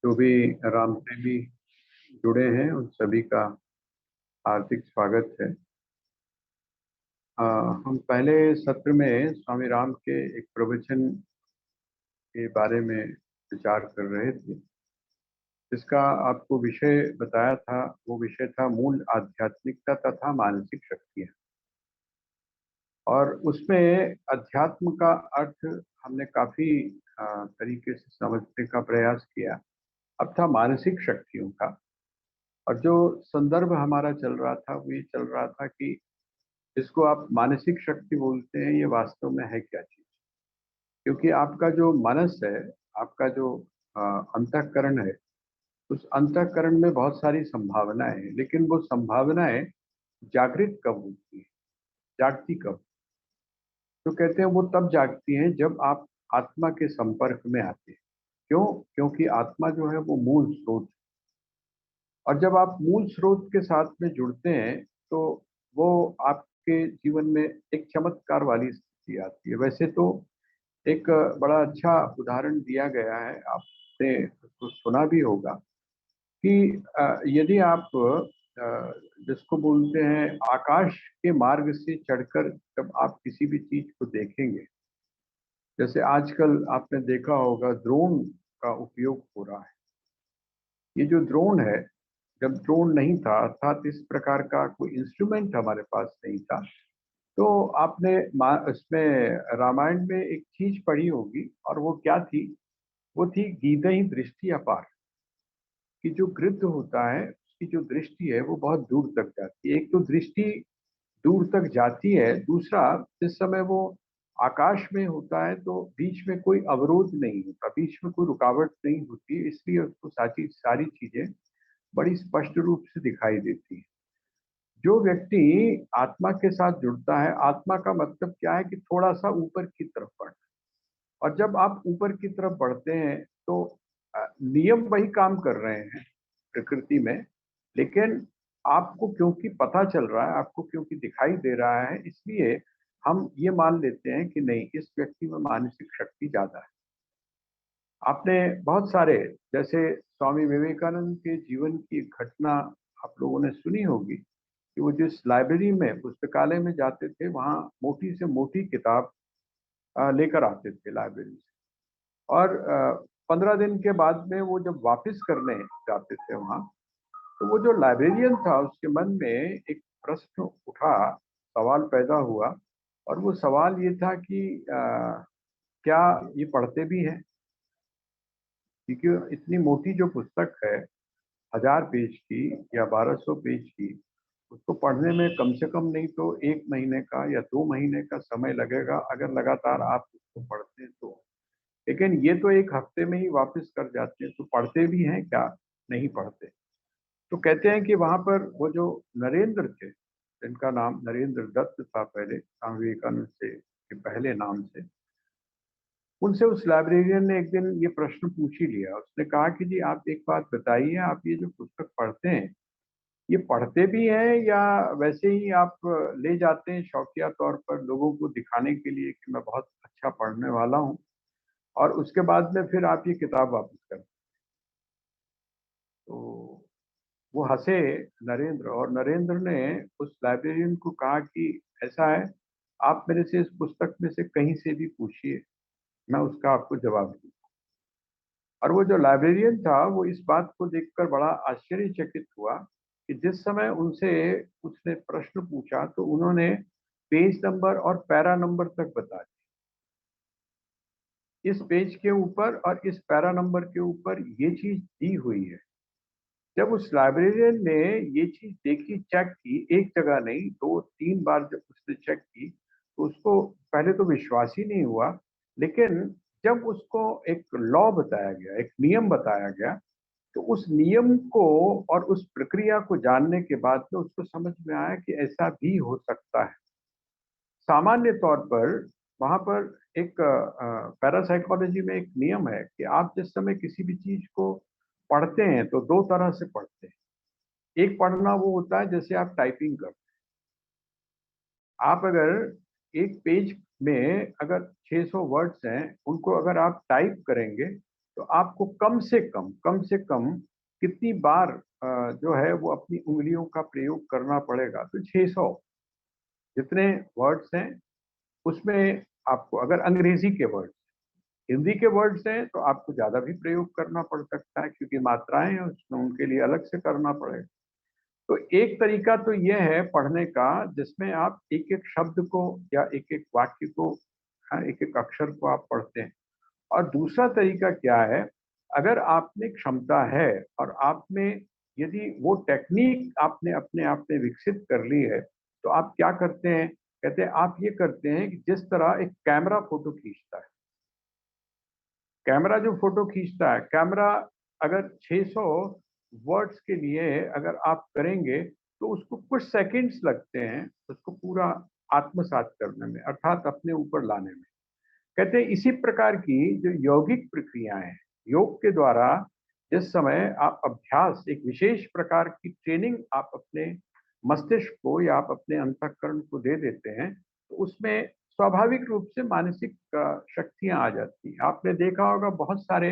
जो भी राम प्रेमी जुड़े हैं उन सभी का हार्दिक स्वागत है। हम पहले सत्र में स्वामी राम के एक प्रवचन के बारे में विचार कर रहे थे, जिसका आपको विषय बताया था। वो विषय था मूल आध्यात्मिकता तथा मानसिक शक्तियाँ। और उसमें अध्यात्म का अर्थ हमने काफी तरीके से समझने का प्रयास किया। अब था मानसिक शक्तियों का। और जो संदर्भ हमारा चल रहा था वो ये चल रहा था कि जिसको आप मानसिक शक्ति बोलते हैं, ये वास्तव में है क्या चीज। क्योंकि आपका जो मनस है, आपका जो अंतःकरण है, उस अंतःकरण में बहुत सारी संभावनाएं हैं, लेकिन वो संभावनाएं जागृत कब होती है, जागती कब। तो कहते हैं वो तब जागती हैं जब आप आत्मा के संपर्क में आते हैं। क्यों? क्योंकि आत्मा जो है वो मूल स्रोत है। और जब आप मूल स्रोत के साथ में जुड़ते हैं तो वो आपके जीवन में एक चमत्कार वाली स्थिति आती है। वैसे तो एक बड़ा अच्छा उदाहरण दिया गया है, आपने उसको सुना भी होगा कि यदि आप जिसको बोलते हैं आकाश के मार्ग से चढ़कर जब आप किसी भी चीज को देखेंगे, जैसे आजकल आपने देखा होगा ड्रोन का उपयोग हो रहा है। ये जो ड्रोन है, जब ड्रोन नहीं था अर्थात इस प्रकार का कोई इंस्ट्रूमेंट हमारे पास नहीं था, तो आपने इसमें रामायण में एक चीज पढ़ी होगी। और वो क्या थी? वो थी गीधहि दृष्टि अपार। कि जो गिद्ध होता है उसकी जो दृष्टि है वो बहुत दूर तक जाती है। एक तो दृष्टि दूर तक जाती है, दूसरा जिस समय वो आकाश में होता है तो बीच में कोई अवरोध नहीं होता, बीच में कोई रुकावट नहीं होती, इसलिए उसको सारी सारी चीजें बड़ी स्पष्ट रूप से दिखाई देती है। जो व्यक्ति आत्मा के साथ जुड़ता है, आत्मा का मतलब क्या है कि थोड़ा सा ऊपर की तरफ बढ़ना। और जब आप ऊपर की तरफ बढ़ते हैं तो नियम वही काम कर रहे हैं प्रकृति में, लेकिन आपको क्योंकि पता चल रहा है, आपको क्योंकि दिखाई दे रहा है, इसलिए हम ये मान लेते हैं कि नहीं, इस व्यक्ति में मानसिक शक्ति ज्यादा है। आपने बहुत सारे, जैसे स्वामी विवेकानंद के जीवन की एक घटना आप लोगों ने सुनी होगी कि वो जिस लाइब्रेरी में, पुस्तकालय में जाते थे, वहाँ मोटी से मोटी किताब लेकर आते थे लाइब्रेरी से। और 15 दिन के बाद में वो जब वापस करने जाते थे वहाँ, तो वो जो लाइब्रेरियन था उसके मन में एक प्रश्न उठा, सवाल पैदा हुआ। और वो सवाल ये था कि क्या ये पढ़ते भी हैं? क्योंकि इतनी मोटी जो पुस्तक है, 1000 पेज की या 1200 पेज की, उसको पढ़ने में कम से कम नहीं तो 1 महीने का या 2 महीने का समय लगेगा, अगर लगातार आप उसको पढ़ते हैं तो। लेकिन ये तो एक हफ्ते में ही वापस कर जाते हैं, तो पढ़ते भी हैं क्या? नहीं पढ़ते। तो कहते हैं कि वहां पर वो जो नरेंद्र थे, जिनका नाम नरेंद्र दत्त था पहले, स्वामी विवेकानंद से के पहले नाम से, उनसे उस लाइब्रेरियन ने एक दिन ये प्रश्न पूछ ही लिया। उसने कहा कि जी आप एक बात बताइए, आप ये जो पुस्तक पढ़ते हैं, ये पढ़ते भी हैं या वैसे ही आप ले जाते हैं शौकिया तौर पर लोगों को दिखाने के लिए कि मैं बहुत अच्छा पढ़ने वाला हूँ, और उसके बाद में फिर आप ये किताब वापस कर। तो वो हंसे नरेंद्र, और नरेंद्र ने उस लाइब्रेरियन को कहा कि ऐसा है, आप मेरे से इस पुस्तक में से कहीं से भी पूछिए, मैं उसका आपको जवाब दूँ। और वो जो लाइब्रेरियन था वो इस बात को देखकर बड़ा आश्चर्यचकित हुआ कि जिस समय उनसे उसने प्रश्न पूछा तो उन्होंने पेज नंबर और पैरा नंबर तक बता दिया। इस पेज के ऊपर और इस पैरा नंबर के ऊपर ये चीज दी हुई है। जब उस लाइब्रेरियन ने ये चीज देखी, चेक की, एक जगह नहीं 2-3 बार जब उसने चेक की, तो उसको पहले तो विश्वास ही नहीं हुआ। लेकिन जब उसको एक लॉ बताया गया, एक नियम बताया गया, तो उस नियम को और उस प्रक्रिया को जानने के बाद में उसको समझ में आया कि ऐसा भी हो सकता है। सामान्य तौर पर वहां पर एक पैरासाइकोलॉजी में एक नियम है कि आप जिस समय किसी भी चीज को पढ़ते हैं तो दो तरह से पढ़ते हैं। एक पढ़ना वो होता है जैसे आप टाइपिंग करते हैं। आप अगर एक पेज में अगर 600 वर्ड्स हैं, उनको अगर आप टाइप करेंगे तो आपको कम से कम कितनी बार जो है वो अपनी उंगलियों का प्रयोग करना पड़ेगा। तो 600 जितने वर्ड्स हैं उसमें आपको, अगर अंग्रेजी के वर्ड्स, हिंदी के वर्ड्स हैं तो आपको ज्यादा भी प्रयोग करना पड़ सकता है, क्योंकि मात्राएं हैं उसमें, उनके लिए अलग से करना पड़ेगा। तो एक तरीका तो यह है पढ़ने का जिसमें आप एक एक शब्द को या एक एक वाक्य को, एक एक अक्षर को आप पढ़ते हैं। और दूसरा तरीका क्या है, अगर आप में क्षमता है और आप में यदि वो टेक्निक आपने अपने आप में विकसित कर ली है, तो आप क्या करते हैं, कहते हैं आप ये करते हैं कि जिस तरह एक कैमरा फोटो खींचता है, कैमरा जो फोटो खींचता है, कैमरा अगर 600 वर्ड्स के लिए अगर आप करेंगे तो उसको कुछ सेकंड्स लगते हैं उसको पूरा आत्मसात करने में, अर्थात अपने ऊपर लाने में। कहते हैं इसी प्रकार की जो यौगिक प्रक्रियाएं हैं, योग के द्वारा जिस समय आप अभ्यास, एक विशेष प्रकार की ट्रेनिंग आप अपने मस्तिष्क को या आप अपने अंतःकरण को दे देते हैं, तो उसमें स्वाभाविक रूप से मानसिक शक्तियां आ जाती हैं। आपने देखा होगा बहुत सारे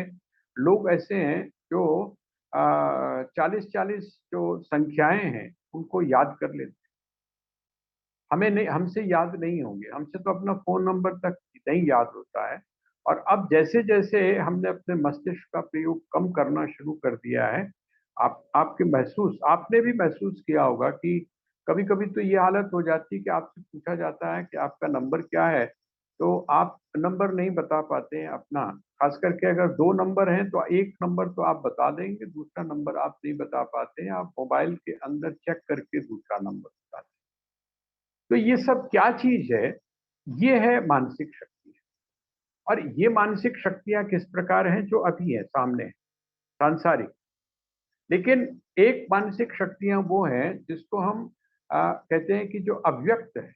लोग ऐसे हैं जो 40-40 जो संख्याएं हैं उनको याद कर लेते हैं। हमें नहीं, हमसे याद नहीं होंगे, हमसे तो अपना फोन नंबर तक नहीं याद होता है। और अब जैसे जैसे हमने अपने मस्तिष्क का प्रयोग कम करना शुरू कर दिया है, आपने भी महसूस किया होगा कि कभी कभी तो ये हालत हो जाती है कि आपसे पूछा जाता है कि आपका नंबर क्या है, तो आप नंबर नहीं बता पाते हैं अपना। खास करके अगर 2 नंबर हैं तो एक नंबर तो आप बता देंगे, दूसरा नंबर आप नहीं बता पाते हैं, आप मोबाइल के अंदर चेक करके दूसरा नंबर बताते हैं। तो ये सब क्या चीज है, ये है मानसिक शक्ति। और ये मानसिक शक्तियां किस प्रकार हैं, जो अभी है सामने है, सांसारिक। लेकिन एक मानसिक शक्तियां वो हैं जिसको हम कहते हैं कि जो अव्यक्त है।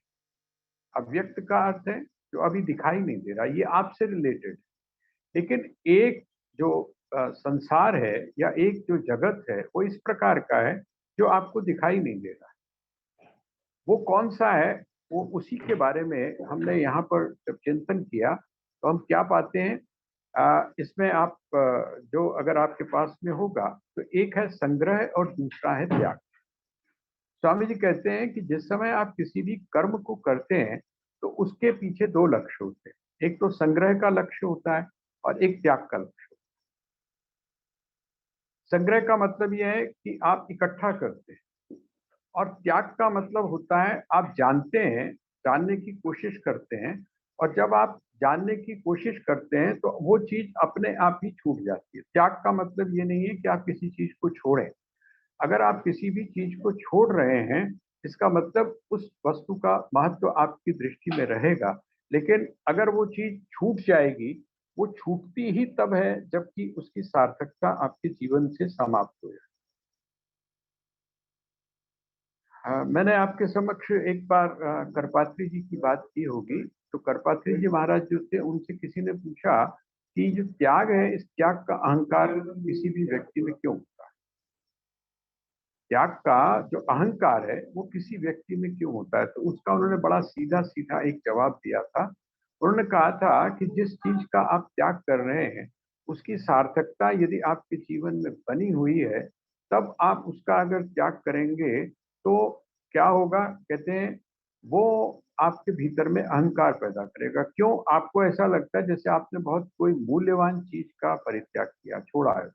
अव्यक्त का अर्थ है जो अभी दिखाई नहीं दे रहा, ये आपसे रिलेटेड है। लेकिन एक जो संसार है या एक जो जगत है वो इस प्रकार का है जो आपको दिखाई नहीं दे रहा। वो कौन सा है, वो उसी के बारे में हमने यहाँ पर जब चिंतन किया तो हम क्या पाते हैं। इसमें आप जो अगर आपके पास में होगा तो एक है संग्रह और दूसरा है त्याग। स्वामी जी कहते हैं कि जिस समय आप किसी भी कर्म को करते हैं तो उसके पीछे 2 लक्ष्य होते हैं, एक तो संग्रह का लक्ष्य होता है और एक त्याग का लक्ष्य होता है। संग्रह का मतलब यह है कि आप इकट्ठा करते हैं, और त्याग का मतलब होता है आप जानते हैं, जानने की कोशिश करते हैं, और जब आप जानने की कोशिश करते हैं तो वो चीज अपने आप ही छूट जाती है। त्याग का मतलब ये नहीं है कि आप किसी चीज को छोड़ें। अगर आप किसी भी चीज को छोड़ रहे हैं, इसका मतलब उस वस्तु का महत्व आपकी दृष्टि में रहेगा, लेकिन अगर वो चीज छूट जाएगी, वो छूटती ही तब है जबकि उसकी सार्थकता आपके जीवन से समाप्त हो जाए। मैंने आपके समक्ष एक बार करपात्री जी की बात की होगी। तो करपात्री जी महाराज जो थे, उनसे किसी ने पूछा कि जो त्याग है, इस त्याग का अहंकार किसी भी व्यक्ति में क्यों होता है। त्याग का जो अहंकार है वो किसी व्यक्ति में क्यों होता है, तो उसका उन्होंने बड़ा सीधा सीधा एक जवाब दिया था। उन्होंने कहा था कि जिस चीज का आप त्याग कर रहे हैं उसकी सार्थकता यदि आपके जीवन में बनी हुई है, तब आप उसका अगर त्याग करेंगे तो क्या होगा, कहते हैं वो आपके भीतर में अहंकार पैदा करेगा। क्यों आपको ऐसा लगता है जैसे आपने बहुत कोई मूल्यवान चीज का परित्याग किया, छोड़ा है।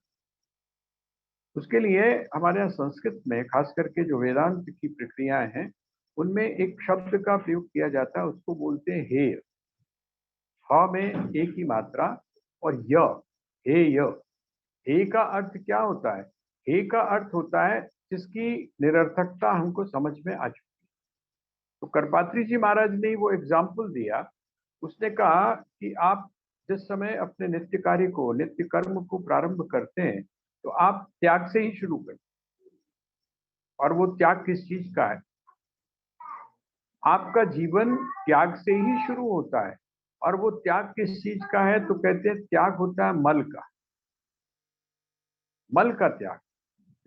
उसके लिए हमारे यहाँ संस्कृत में खास करके जो वेदांत की प्रक्रियाएं हैं उनमें एक शब्द का प्रयोग किया जाता है, उसको बोलते हैं हेय। ह में ए की मात्रा और य, हे य। हे का अर्थ क्या होता है, हे का अर्थ होता है जिसकी निरर्थकता हमको समझ में आ चुकी है। तो करपात्री जी महाराज ने वो एग्जाम्पल दिया। उसने कहा कि आप जिस समय अपने नित्य कार्य को, नित्य कर्म को प्रारंभ करते हैं तो आप त्याग से ही शुरू करते हैं। और वो त्याग किस चीज का है, आपका जीवन त्याग से ही शुरू होता है। और वो त्याग किस चीज का है, तो कहते हैं त्याग होता है मल का। मल का त्याग,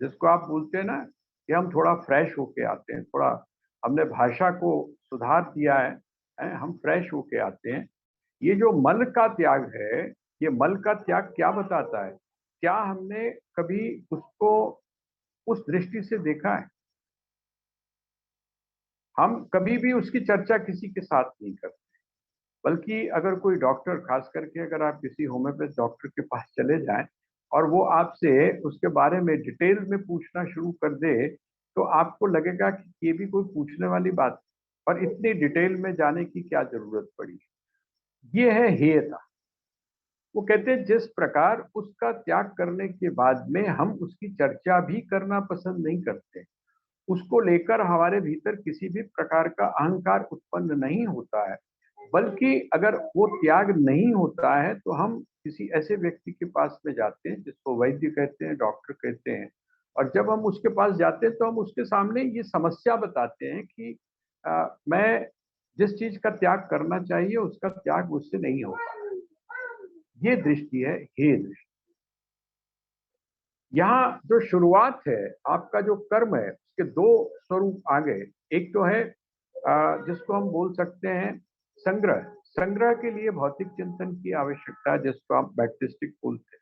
जिसको आप बोलते हैं ना कि हम थोड़ा फ्रेश होके आते हैं, थोड़ा हमने भाषा को सुधार दिया है, हम फ्रेश होके आते हैं। ये जो मल का त्याग है, ये मल का त्याग क्या बताता है? क्या हमने कभी उसको उस दृष्टि से देखा है? हम कभी भी उसकी चर्चा किसी के साथ नहीं करते, बल्कि अगर कोई डॉक्टर, खास करके अगर आप किसी होम्योपैथ डॉक्टर के पास चले जाएं और वो आपसे उसके बारे में डिटेल में पूछना शुरू कर दे, तो आपको लगेगा कि ये भी कोई पूछने वाली बात है, और इतनी डिटेल में जाने की क्या जरूरत पड़ी। ये है हेयता। वो कहते हैं जिस प्रकार उसका त्याग करने के बाद में हम उसकी चर्चा भी करना पसंद नहीं करते, उसको लेकर हमारे भीतर किसी भी प्रकार का अहंकार उत्पन्न नहीं होता है, बल्कि अगर वो त्याग नहीं होता है तो हम किसी ऐसे व्यक्ति के पास में जाते हैं जिसको वैद्य कहते हैं, डॉक्टर कहते हैं, और जब हम उसके पास जाते हैं तो हम उसके सामने ये समस्या बताते हैं कि मैं जिस चीज का त्याग करना चाहिए उसका त्याग मुझसे नहीं होता। ये दृष्टि है हे दृष्टि। यहाँ जो शुरुआत है, आपका जो कर्म है, उसके दो स्वरूप आ गए। एक तो है जिसको हम बोल सकते हैं संग्रह। संग्रह के लिए भौतिक चिंतन की आवश्यकता है, जिसको आप मैटेरियलिस्टिक बोलते हैं।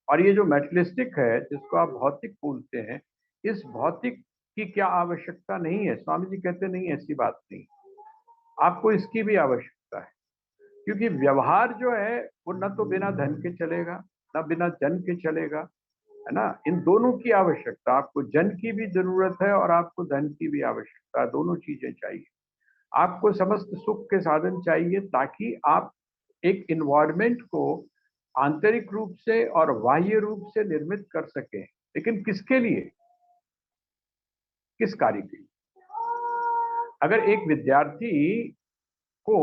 और ये जो मैटेरियलिस्टिक है, जिसको आप भौतिक बोलते हैं, इस भौतिक की क्या आवश्यकता नहीं है? स्वामी जी कहते नहीं, ऐसी बात नहीं, आपको इसकी भी आवश्यकता है। क्योंकि व्यवहार जो है वो न तो बिना धन के चलेगा, न बिना जन के चलेगा, है ना। इन दोनों की आवश्यकता, आपको जन की भी जरूरत है और आपको धन की भी आवश्यकता है, दोनों चीजें चाहिए। आपको समस्त सुख के साधन चाहिए ताकि आप एक इन्वायरमेंट को आंतरिक रूप से और बाह्य रूप से निर्मित कर सकें। लेकिन किसके लिए? किस कार्य के लिए? अगर एक विद्यार्थी को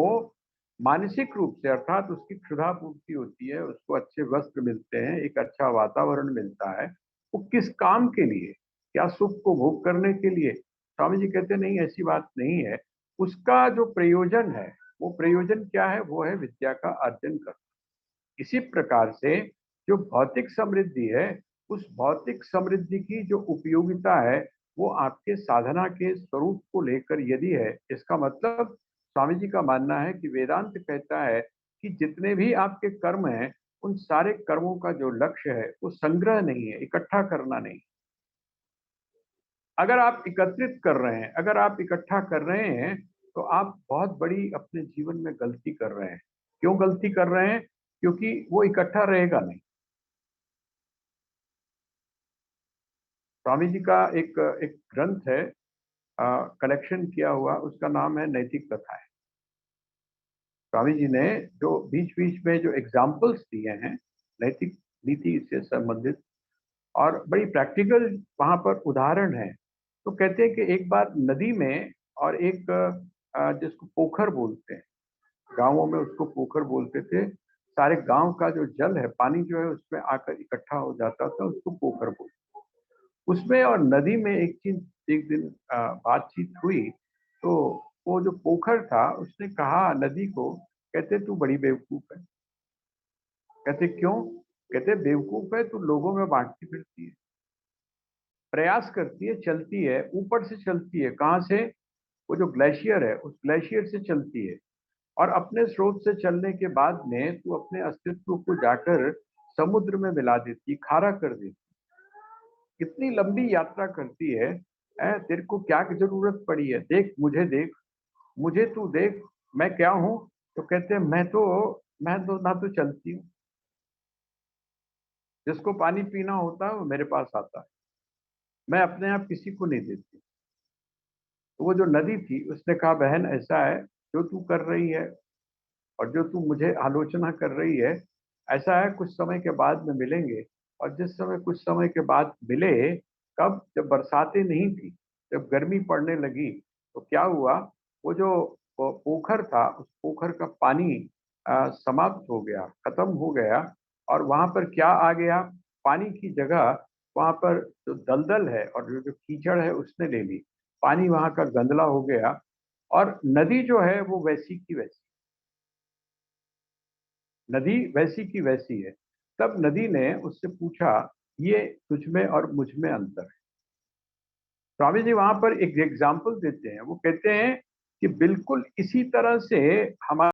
मानसिक रूप से, अर्थात उसकी क्षुधा पूर्ति होती है, उसको अच्छे वस्त्र मिलते हैं, एक अच्छा वातावरण मिलता है, वो किस काम के लिए? क्या सुख को भोग करने के लिए? स्वामी जी कहते नहीं, ऐसी बात नहीं है। उसका जो प्रयोजन है, वो प्रयोजन क्या है? वो है विद्या का अर्जन करना। इसी प्रकार से जो भौतिक समृद्धि है, उस भौतिक समृद्धि की जो उपयोगिता है, वो आपके साधना के स्वरूप को लेकर यदि है, इसका मतलब स्वामी जी का मानना है कि वेदांत कहता है कि जितने भी आपके कर्म हैं, उन सारे कर्मों का जो लक्ष्य है वो संग्रह नहीं है, इकट्ठा करना नहीं। अगर आप एकत्रित कर रहे हैं, अगर आप इकट्ठा कर रहे हैं, तो आप बहुत बड़ी अपने जीवन में गलती कर रहे हैं। क्यों गलती कर रहे हैं? क्योंकि वो इकट्ठा रहेगा नहीं। स्वामी जी का एक एक ग्रंथ है, कलेक्शन किया हुआ, उसका नाम है नैतिक कथाएं। स्वामी जी ने जो बीच बीच में जो एग्जाम्पल्स दिए हैं नैतिक नीति से संबंधित, और बड़ी प्रैक्टिकल वहां पर उदाहरण है। तो कहते हैं कि एक बार नदी में, और एक जिसको पोखर बोलते हैं, गांवों में उसको पोखर बोलते थे, सारे गांव का जो जल है, पानी जो है उसमें आकर इकट्ठा हो जाता था, उसको पोखर बोलते। उसमें और नदी में एक चीज एक दिन बातचीत हुई, तो वो जो पोखर था उसने कहा नदी को, कहते तू बड़ी बेवकूफ है। कहते क्यों? कहते बेवकूफ है, तू लोगों में बांटती फिरती है, प्रयास करती है, चलती है, ऊपर से चलती है। कहाँ से? वो जो ग्लेशियर है, उस ग्लेशियर से चलती है, और अपने स्रोत से चलने के बाद में तू अपने अस्तित्व को जाकर समुद्र में मिला देती, खारा कर देती। कितनी लंबी यात्रा करती है, तेरे को क्या जरूरत पड़ी है? देख मुझे, देख मुझे, तू देख मैं क्या हूं। तो कहते हैं मैं तो ना तो चलती हूँ, जिसको पानी पीना होता है वो मेरे पास आता है, मैं अपने आप किसी को नहीं देती। तो वो जो नदी थी उसने कहा बहन ऐसा है, जो तू कर रही है और जो तू मुझे आलोचना कर रही है, ऐसा है कुछ समय के बाद में मिलेंगे। और जिस समय कुछ समय के बाद मिले, कब? जब बरसातें नहीं थी, जब गर्मी पड़ने लगी, तो क्या हुआ? वो जो पोखर था, उस पोखर का पानी समाप्त हो गया, खत्म हो गया। और वहां पर क्या आ गया? पानी की जगह वहां पर जो दलदल है और जो जो कीचड़ है उसने ले ली। पानी वहां का गंदला हो गया, और नदी जो है वो वैसी की वैसी, नदी वैसी की वैसी है। तब नदी ने उससे पूछा, ये तुझ में और मुझ में अंतर है। स्वामी जी वहां पर एक एग्जाम्पल देते हैं, वो कहते हैं कि बिल्कुल इसी तरह से हमारा